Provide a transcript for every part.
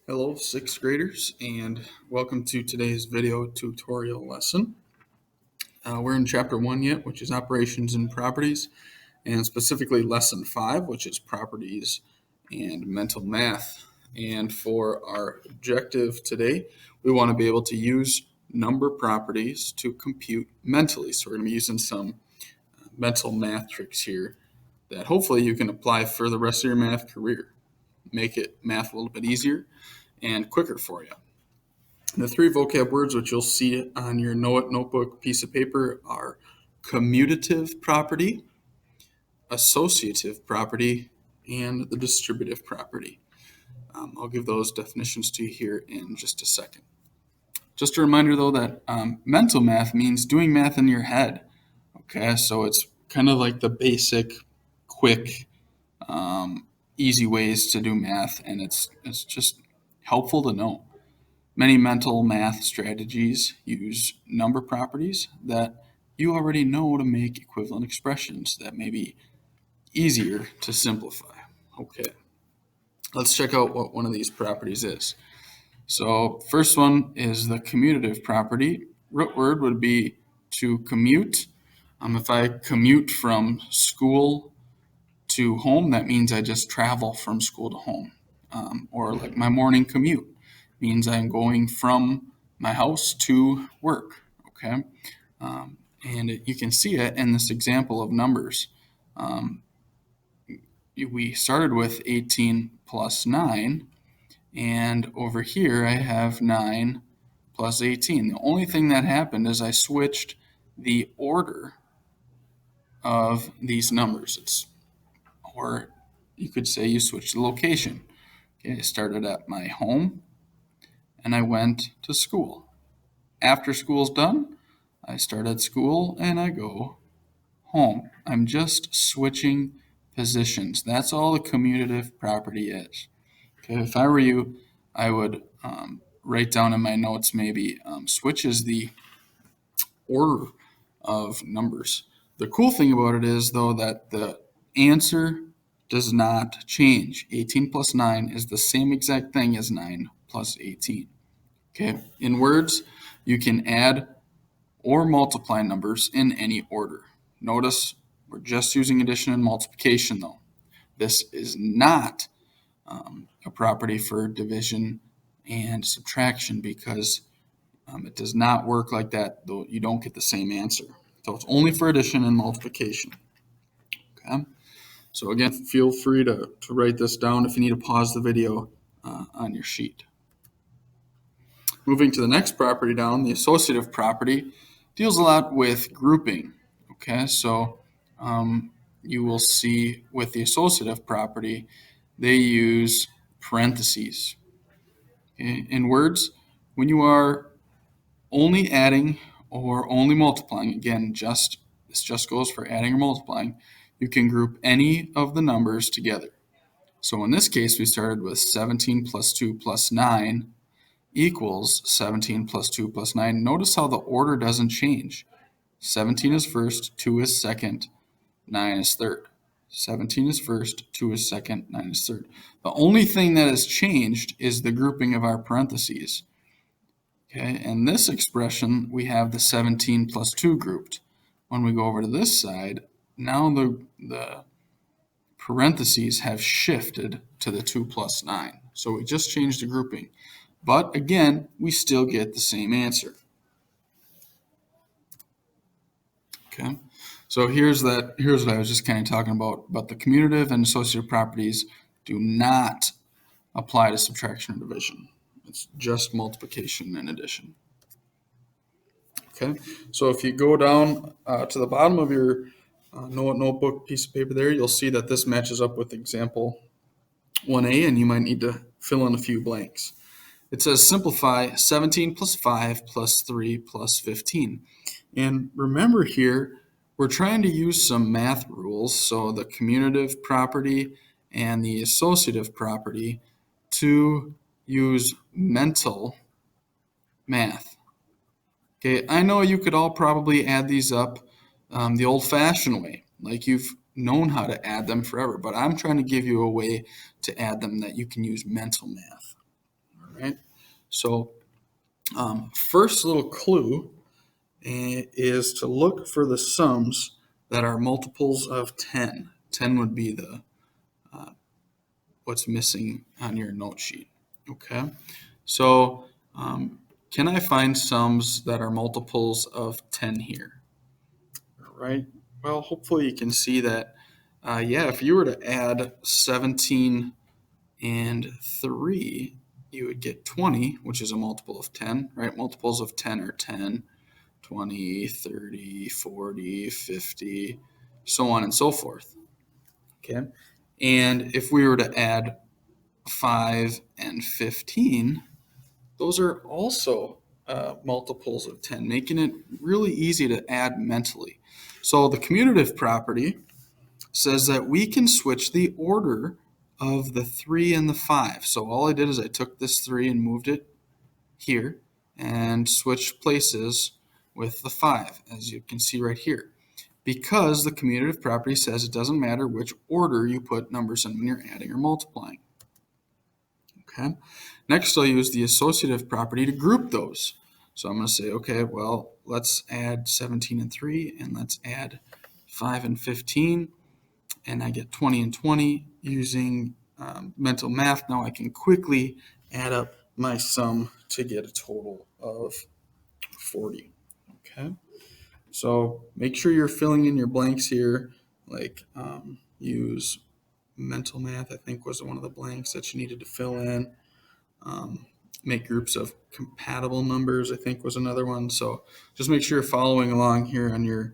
Hello, sixth graders, and welcome to today's video tutorial lesson. We're in chapter 1 yet, which is operations and properties, and specifically lesson 5, which is properties and mental math. And for our objective today, we want to be able to use number properties to compute mentally. So we're going to be using some mental math tricks here that hopefully you can apply for the rest of your math career. Make it math a little bit easier and quicker for you. The three vocab words which you'll see on your notebook piece of paper are commutative property, associative property, and the distributive property. I'll give those definitions to you here in just a second. Just a reminder though that mental math means doing math in your head. Okay, so it's kind of like the basic, quick, easy ways to do math, and it's just helpful to know. Many mental math strategies use number properties that you already know to make equivalent expressions that may be easier to simplify. Okay, let's check out what one of these properties is. So first one is the commutative property. Root word would be to commute. If I commute from school to home, that means I just travel from school to home. Or like my morning commute means I'm going from my house to work, okay? And you can see it in this example of numbers. We started with 18 plus 9, and over here I have 9 plus 18. The only thing that happened is I switched the order of these numbers. Or you could say you switched the location. Okay, I started at my home, and I went to school. After school's done, I start at school and I go home. I'm just switching positions. That's all the commutative property is. Okay, if I were you, I would write down in my notes maybe switches the order of numbers. The cool thing about it is though that the answer does not change. 18 plus 9 is the same exact thing as 9 plus 18. Okay, in words, you can add or multiply numbers in any order. Notice we're just using addition and multiplication though. This is not a property for division and subtraction because it does not work like that, though you don't get the same answer. So it's only for addition and multiplication. Okay. So again, feel free to write this down if you need to pause the video on your sheet. Moving to the next property down, the associative property deals a lot with grouping. Okay, so you will see with the associative property, they use parentheses. Okay? In words, when you are only adding or only multiplying, again, this just goes for adding or multiplying, you can group any of the numbers together. So in this case, we started with 17 plus 2 plus 9 equals 17 plus 2 plus 9. Notice how the order doesn't change. 17 is first, 2 is second, 9 is third. 17 is first, 2 is second, 9 is third. The only thing that has changed is the grouping of our parentheses. Okay, in this expression, we have the 17 plus 2 grouped. When we go over to this side, now the parentheses have shifted to the 2 plus 9. So we just changed the grouping. But again, we still get the same answer. Okay, so here's what I was just kind of talking about. But the commutative and associative properties do not apply to subtraction or division. It's just multiplication and addition. Okay, so if you go down to the bottom of your notebook piece of paper there, you'll see that this matches up with example 1A, and you might need to fill in a few blanks. It says simplify 17 plus 5 plus 3 plus 15. And remember here, we're trying to use some math rules, so the commutative property and the associative property, to use mental math. Okay, I know you could all probably add these up the old-fashioned way, like you've known how to add them forever, but I'm trying to give you a way to add them that you can use mental math. right? So first little clue is to look for the sums that are multiples of 10. 10 would be the what's missing on your note sheet. Okay, so can I find sums that are multiples of 10 here? Right. Well, hopefully you can see that. Yeah, if you were to add 17 and 3, you would get 20, which is a multiple of 10, right? Multiples of 10 are 10, 20, 30, 40, 50, so on and so forth. Okay. And if we were to add 5 and 15, those are also multiples of 10, making it really easy to add mentally. So the commutative property says that we can switch the order of the 3 and the 5. So all I did is I took this 3 and moved it here and switched places with the 5, as you can see right here. Because the commutative property says it doesn't matter which order you put numbers in when you're adding or multiplying. Okay. Next, I'll use the associative property to group those. So I'm going to say, okay, well, let's add 17 and 3, and let's add 5 and 15, and I get 20 and 20 using mental math. Now I can quickly add up my sum to get a total of 40. Okay. So make sure you're filling in your blanks here, like use mental math, I think was one of the blanks that you needed to fill in. Make groups of compatible numbers, I think was another one. So just make sure you're following along here on your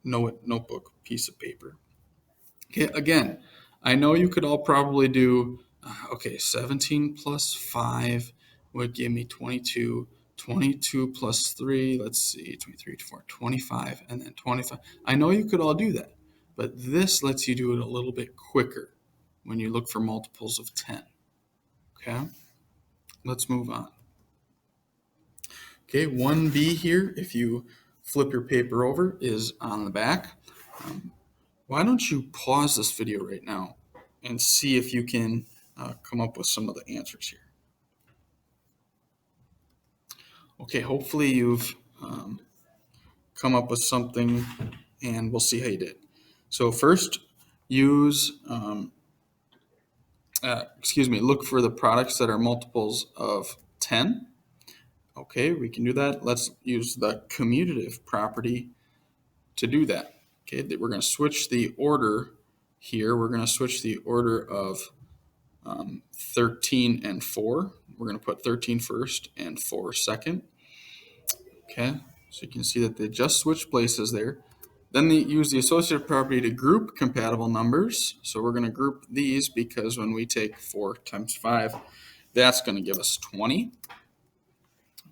notebook piece of paper. Okay, again, I know you could all probably do, 17 plus 5 would give me 22. 22 plus 3, let's see, 23, 24, 25, and then 25. I know you could all do that, but this lets you do it a little bit quicker when you look for multiples of 10. Okay, let's move on. Okay, 1B here, if you flip your paper over, is on the back. Why don't you pause this video right now and see if you can come up with some of the answers here. Okay, hopefully you've come up with something, and we'll see how you did. So first, use, look for the products that are multiples of 10. Okay, we can do that. Let's use the commutative property to do that. Okay, we're going to switch the order here. We're going to switch the order of 13 and 4. We're going to put 13 first and 4 second. Okay, so you can see that they just switched places there. Then they use the associative property to group compatible numbers. So we're going to group these because when we take 4 times 5, that's going to give us 20.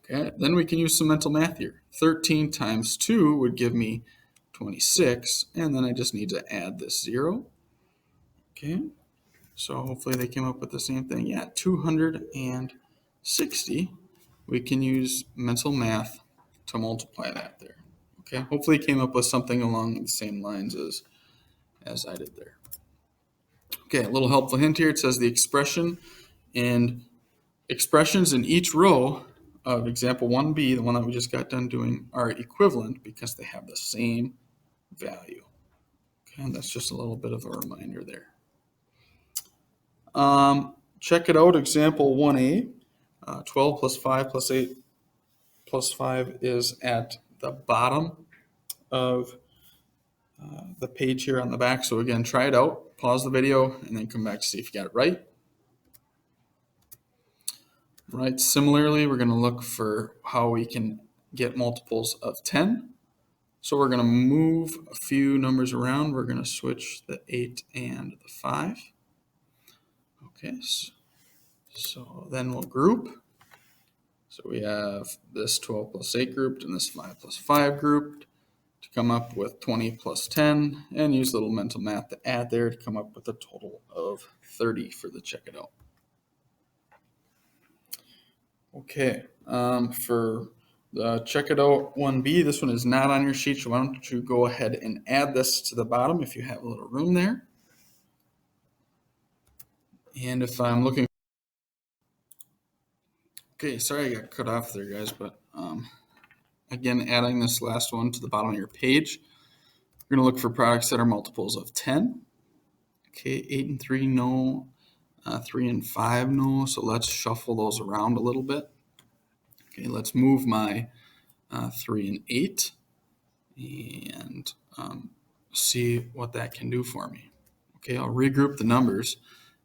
Okay, then we can use some mental math here. 13 times 2 would give me 26, and then I just need to add this 0. Okay, so hopefully they came up with the same thing. Yeah, 260. We can use mental math to multiply that there. Okay, hopefully came up with something along the same lines as I did there. Okay, a little helpful hint here. It says the expressions in each row of example 1B, the one that we just got done doing, are equivalent because they have the same value. Okay, and that's just a little bit of a reminder there. Check it out, example 1A. 12 plus 5 plus 8 plus 5 is at the bottom of the page here on the back. So again, try it out, pause the video, and then come back to see if you got it right. Right. Similarly, we're going to look for how we can get multiples of 10. So we're going to move a few numbers around. We're going to switch the 8 and the 5. Okay, so then we'll group. So we have this 12 plus 8 grouped and this 5 plus 5 grouped to come up with 20 plus 10, and use a little mental math to add there to come up with a total of 30 for the check it out. Okay, for the check it out 1B, this one is not on your sheet, so why don't you go ahead and add this to the bottom if you have a little room there. And if I'm looking Okay, sorry I got cut off there, guys, but again, adding this last one to the bottom of your page, we're going to look for products that are multiples of 10. Okay, 8 and 3, no. 3 and 5, no. So let's shuffle those around a little bit. Okay, let's move my 3 and 8 and see what that can do for me. Okay, I'll regroup the numbers.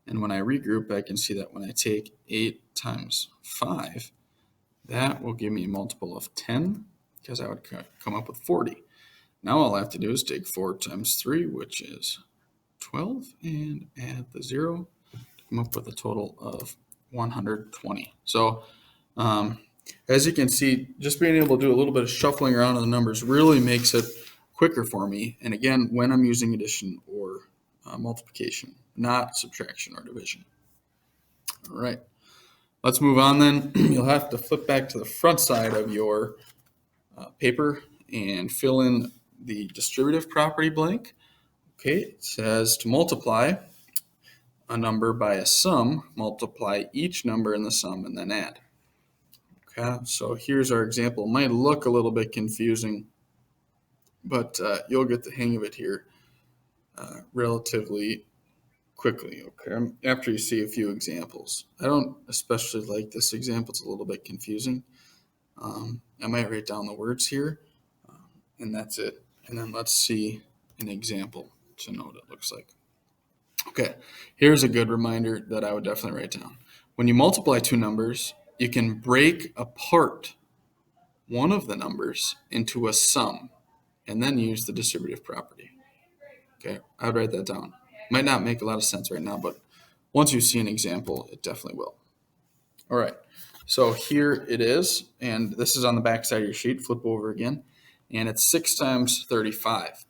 And when I regroup, I can see that when I take 8 times 5, that will give me a multiple of 10 because I would come up with 40. Now all I have to do is take 4 times 3, which is 12, and add the 0 to come up with a total of 120. So as you can see, just being able to do a little bit of shuffling around of the numbers really makes it quicker for me. And again, when I'm using addition or multiplication, not subtraction or division. All right, let's move on then. You'll have to flip back to the front side of your paper and fill in the distributive property blank. Okay, it says to multiply a number by a sum, multiply each number in the sum and then add. Okay, so here's our example. It might look a little bit confusing, but you'll get the hang of it here relatively quickly, okay, after you see a few examples. I don't especially like this example. It's a little bit confusing. I might write down the words here, and that's it. And then let's see an example to know what it looks like. Okay, here's a good reminder that I would definitely write down. When you multiply two numbers, you can break apart one of the numbers into a sum and then use the distributive property. Okay, I would write that down. Might not make a lot of sense right now, but once you see an example, it definitely will. All right, so here it is, and this is on the back side of your sheet. Flip over again, and it's 6 times 35.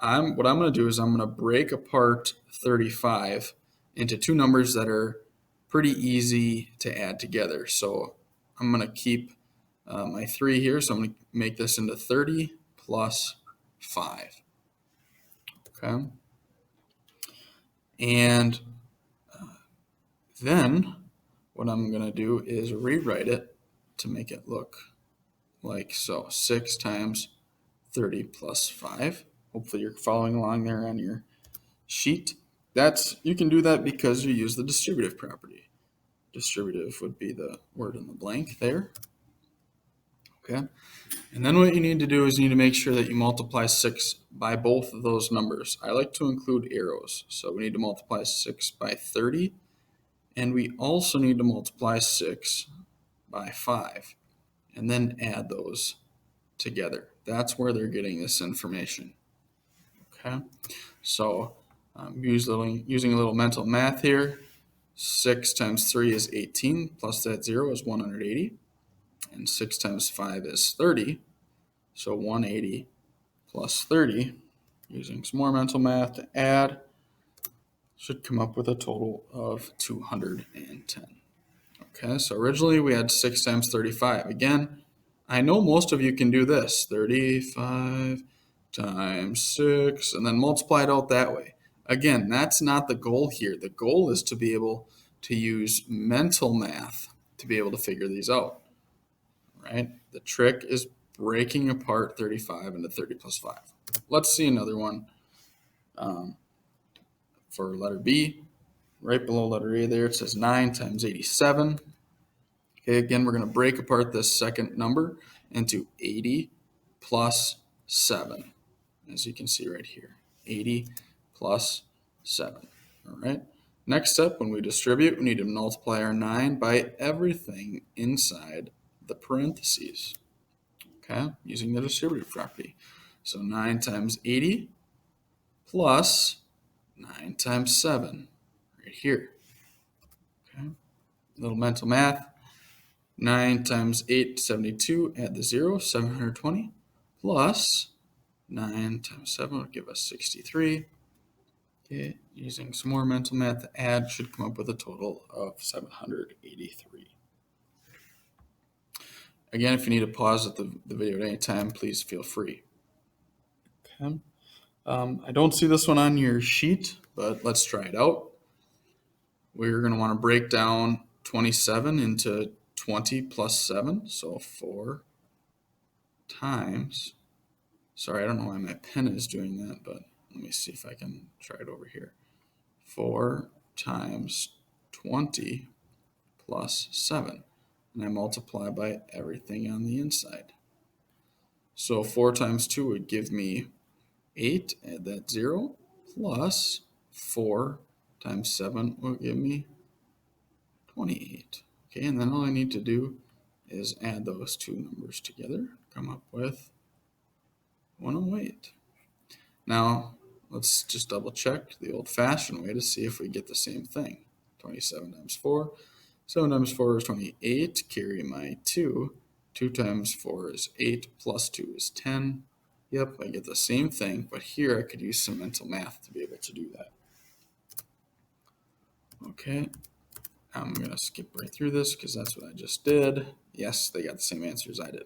What I'm going to do is I'm going to break apart 35 into two numbers that are pretty easy to add together. So I'm going to keep my 3 here, so I'm going to make this into 30 plus 5. Okay. And then what I'm going to do is rewrite it to make it look like so. 6 times 30 plus 5. Hopefully you're following along there on your sheet. You can do that because you use the distributive property. Distributive would be the word in the blank there. Okay. And then what you need to do is you need to make sure that you multiply 6 by both of those numbers. I like to include arrows. So we need to multiply 6 by 30. And we also need to multiply 6 by 5. And then add those together. That's where they're getting this information. Okay. So using a little mental math here. 6 times 3 is 18, plus that 0 is 180. And 6 times 5 is 30. So 180 plus 30, using some more mental math to add, should come up with a total of 210. Okay, so originally we had 6 times 35. Again, I know most of you can do this. 35 times 6, and then multiply it out that way. Again, that's not the goal here. The goal is to be able to use mental math to be able to figure these out. Right? The trick is breaking apart 35 into 30 plus 5. Let's see another one for letter B. Right below letter A there, it says 9 times 87. Okay, again, we're going to break apart this second number into 80 plus 7, as you can see right here. 80 plus 7. All right. Next step, when we distribute, we need to multiply our 9 by everything inside the parentheses. Okay, using the distributive property. So 9 times 80 plus 9 times 7, right here. Okay, little mental math. 9 times 8, 72, add the 0, 720, plus 9 times 7 will give us 63. Okay, using some more mental math to add should come up with a total of 783. Again, if you need to pause at the video at any time, please feel free. Okay. I don't see this one on your sheet, but let's try it out. We're going to want to break down 27 into 20 plus 7, so 4 times, sorry, I don't know why my pen is doing that, but let me see if I can try it over here. 4 times 20 plus 7, and I multiply by everything on the inside. So 4 times 2 would give me 8, add that 0, plus 4 times 7 will give me 28. Okay, and then all I need to do is add those two numbers together, come up with 108. Now, let's just double check the old-fashioned way to see if we get the same thing. 27 times 4. 7 times 4 is 28. Carry my 2. 2 times 4 is 8, plus 2 is 10. Yep, I get the same thing, but here I could use some mental math to be able to do that. Okay, I'm going to skip right through this because that's what I just did. Yes, they got the same answer as I did.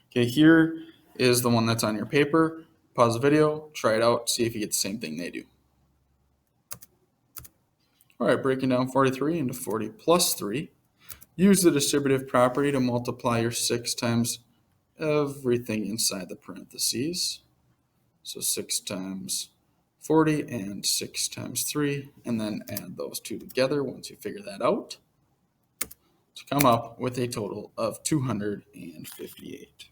Okay, here is the one that's on your paper. Pause the video, try it out, see if you get the same thing they do. All right, breaking down 43 into 40 plus 3. Use the distributive property to multiply your 6 times everything inside the parentheses. So 6 times 40 and 6 times 3, and then add those two together once you figure that out to come up with a total of 258.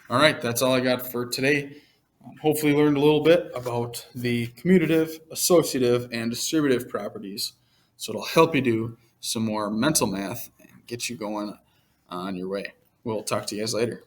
All right, that's all I got for today. Hopefully you learned a little bit about the commutative, associative, and distributive properties. So it'll help you do some more mental math and get you going on your way. We'll talk to you guys later.